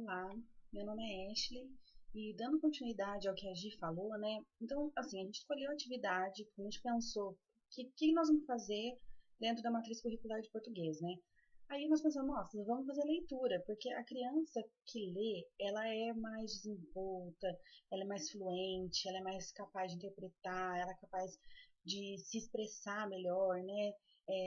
Olá, meu nome é Ashley e dando continuidade ao que a Gi falou, né? Então, assim, a gente escolheu a atividade, a gente pensou que nós vamos fazer dentro da matriz curricular de português, né? Aí nós pensamos, nossa, vamos fazer leitura, porque a criança que lê, ela é mais desenvolta, ela é mais fluente, ela é mais capaz de interpretar, ela é capaz de se expressar melhor, né?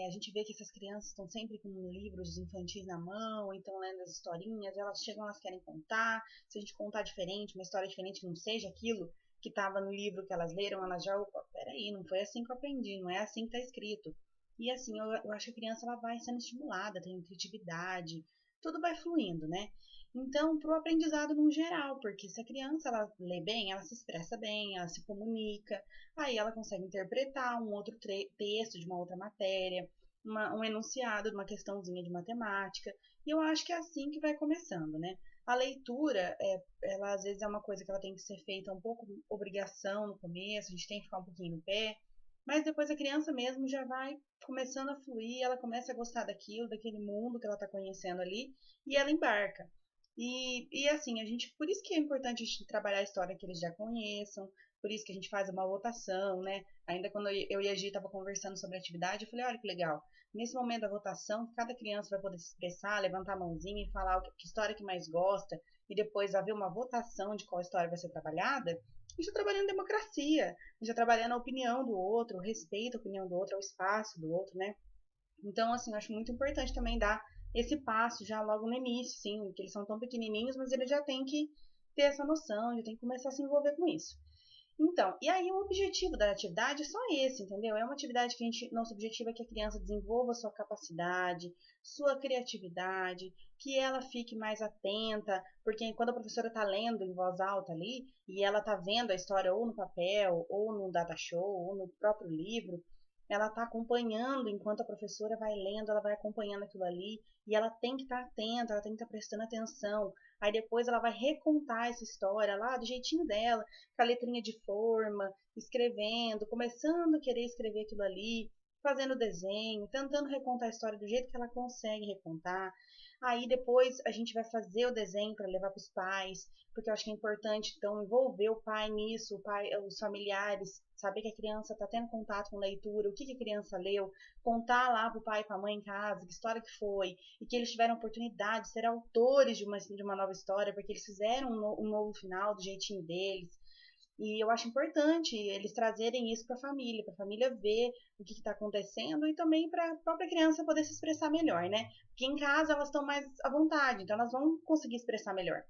A gente vê que essas crianças estão sempre com livros infantis na mão, então lendo as historinhas, elas chegam, elas querem contar. Se a gente contar diferente, uma história diferente que não seja aquilo que estava no livro que elas leram, elas já, opa, peraí, não foi assim que eu aprendi, não é assim que está escrito. E assim, eu acho que a criança ela vai sendo estimulada, tem criatividade, tudo vai fluindo, né? Então, para o aprendizado no geral, porque se a criança ela lê bem, ela se expressa bem, ela se comunica, aí ela consegue interpretar um outro texto de uma outra matéria, um enunciado de uma questãozinha de matemática, e eu acho que é assim que vai começando, né? A leitura, ela às vezes é uma coisa que ela tem que ser feita um pouco obrigação no começo, a gente tem que ficar um pouquinho no pé, mas depois a criança mesmo já vai começando a fluir, ela começa a gostar daquilo, daquele mundo que ela está conhecendo ali, e ela embarca. E assim, por isso que é importante a gente trabalhar a história que eles já conheçam, por isso que a gente faz uma votação, né? Ainda quando eu e a Gi estava conversando sobre a atividade, eu falei, olha que legal, nesse momento da votação, cada criança vai poder se expressar, levantar a mãozinha e falar que história que mais gosta, e depois haver uma votação de qual história vai ser trabalhada. A gente está trabalhando democracia, a gente está trabalhando a opinião do outro, o respeito à opinião do outro, ao espaço do outro, né? Então, assim, eu acho muito importante também dar esse passo já logo no início, sim, que eles são tão pequenininhos, mas eles já têm que ter essa noção, já têm que começar a se envolver com isso. Então, e aí o objetivo da atividade é só esse, entendeu? É uma atividade que nosso objetivo é que a criança desenvolva sua capacidade, sua criatividade, que ela fique mais atenta, porque quando a professora está lendo em voz alta ali, e ela está vendo a história ou no papel, ou no data show, ou no próprio livro, ela está acompanhando enquanto a professora vai lendo, ela vai acompanhando aquilo ali, e ela tem que estar atenta, ela tem que estar prestando atenção. Aí depois ela vai recontar essa história lá do jeitinho dela, com a letrinha de forma, escrevendo, começando a querer escrever aquilo ali, fazendo desenho, tentando recontar a história do jeito que ela consegue recontar. Aí depois a gente vai fazer o desenho para levar para os pais, porque eu acho que é importante então envolver o pai nisso, o pai, os familiares, saber que a criança está tendo contato com leitura, o que a criança leu, contar lá para o pai e para a mãe em casa que história que foi, e que eles tiveram a oportunidade de ser autores de uma nova história, porque eles fizeram um novo final do jeitinho deles. E eu acho importante eles trazerem isso para a família ver o que está acontecendo e também para a própria criança poder se expressar melhor, né? Porque em casa elas estão mais à vontade, então elas vão conseguir expressar melhor.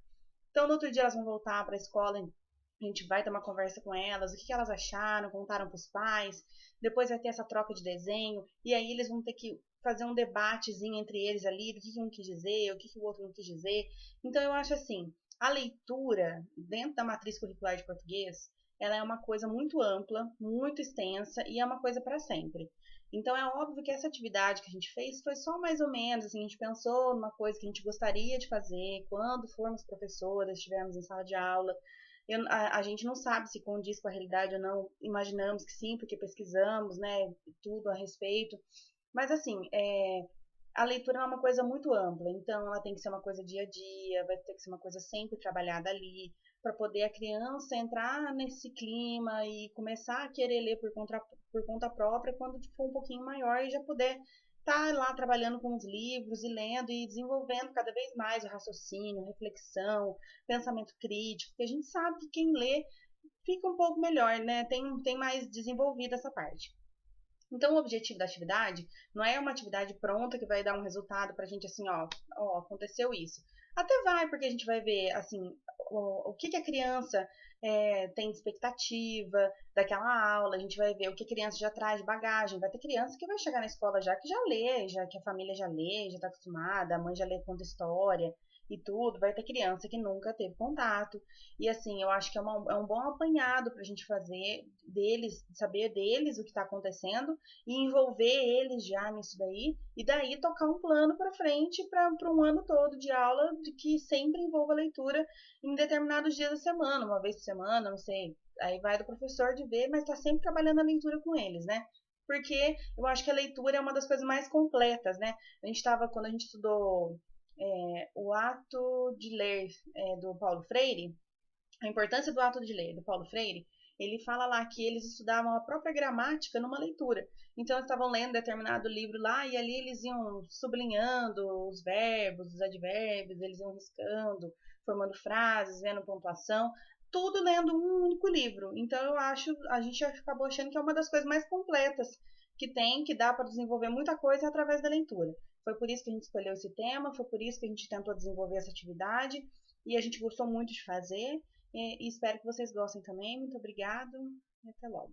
Então, no outro dia elas vão voltar para a escola, a gente vai ter uma conversa com elas, o que elas acharam, contaram para os pais, depois vai ter essa troca de desenho, e aí eles vão ter que fazer um debatezinho entre eles ali, do que um quis dizer, o que o outro não quis dizer. Então, eu acho assim, a leitura dentro da matriz curricular de português, ela é uma coisa muito ampla, muito extensa e é uma coisa para sempre. Então é óbvio que essa atividade que a gente fez foi só mais ou menos, assim, a gente pensou numa coisa que a gente gostaria de fazer quando formos professoras, estivermos em sala de aula. A gente não sabe se condiz com a realidade ou não, imaginamos que sim, porque pesquisamos, né, tudo a respeito. Mas assim, a leitura é uma coisa muito ampla, então ela tem que ser uma coisa dia a dia, vai ter que ser uma coisa sempre trabalhada ali, para poder a criança entrar nesse clima e começar a querer ler por conta própria quando for um pouquinho maior e já poder estar lá trabalhando com os livros e lendo e desenvolvendo cada vez mais o raciocínio, reflexão, pensamento crítico, porque a gente sabe que quem lê fica um pouco melhor, né? Tem mais desenvolvida essa parte. Então, o objetivo da atividade não é uma atividade pronta que vai dar um resultado pra gente assim, ó, aconteceu isso. Até vai, porque a gente vai ver, assim, o que a criança tem de expectativa daquela aula, a gente vai ver o que a criança já traz de bagagem. Vai ter criança que vai chegar na escola já que já lê, já que a família já lê, já tá acostumada, a mãe já lê conta história e tudo. Vai ter criança que nunca teve contato. E assim, eu acho que é um bom apanhado pra gente fazer deles, saber deles o que está acontecendo e envolver eles já nisso daí, e daí tocar um plano para frente para um ano todo de aula de que sempre envolva leitura em determinados dias da semana, uma vez por semana, não sei. Aí vai do professor de ver, mas está sempre trabalhando a leitura com eles, né? Porque eu acho que a leitura é uma das coisas mais completas, né? Quando a gente estudou O ato de ler do Paulo Freire, a importância do ato de ler do Paulo Freire, ele fala lá que eles estudavam a própria gramática numa leitura. Então eles estavam lendo determinado livro lá e ali eles iam sublinhando os verbos, os advérbios, eles iam riscando, formando frases, vendo pontuação, tudo lendo um único livro. Então eu acho, a gente acabou achando que é uma das coisas mais completas que tem, que dá para desenvolver muita coisa através da leitura. Foi por isso que a gente escolheu esse tema, foi por isso que a gente tentou desenvolver essa atividade e a gente gostou muito de fazer. E espero que vocês gostem também. Muito obrigado e até logo.